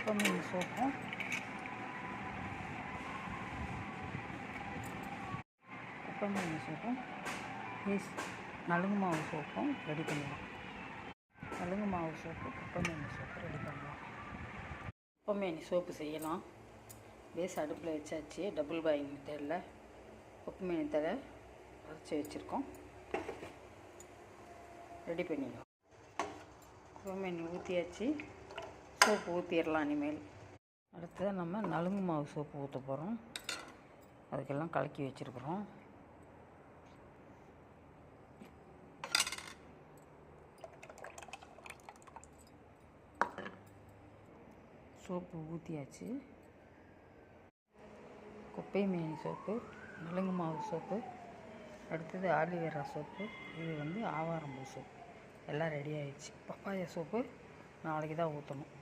குப்பை மீன் சோப்பும் நலுங்கு மாவு சோப்பும் ரெடி பண்ணலாம். நலுங்கு மாவு சோப்பு, குப்பை மீன் சோப்பு ரெடி பண்ணலாம். குப்பை மீன் சோப்பு செய்யலாம். பேஸ் அடுப்பில் வச்சாச்சு. டபுள் பாயிங் மெத்தடில் குப்பை மீன் தலை அரைச்சி வச்சுருக்கோம். ரெடி பண்ணிக்கலாம். குப்பை மீன் ஊற்றியாச்சு. சோப்பு ஊற்றிடலாம் இனிமேல். அடுத்தது நம்ம நலுங்கு மாவு சோப்பு ஊற்ற போகிறோம். அதுக்கெல்லாம் கலக்கி வச்சுருக்குறோம். சோப்பு ஊற்றியாச்சு. குப்பை மீன் சோப்பு, நலுங்கு மாவு சோப்பு, அடுத்தது ஆலிவேரா சோப்பு, இது ஆவாரம்பூ சோப்பு எல்லாம் ரெடி ஆகிடுச்சு. பப்பாயா சோப்பு நாளைக்கு தான் ஊற்றணும்.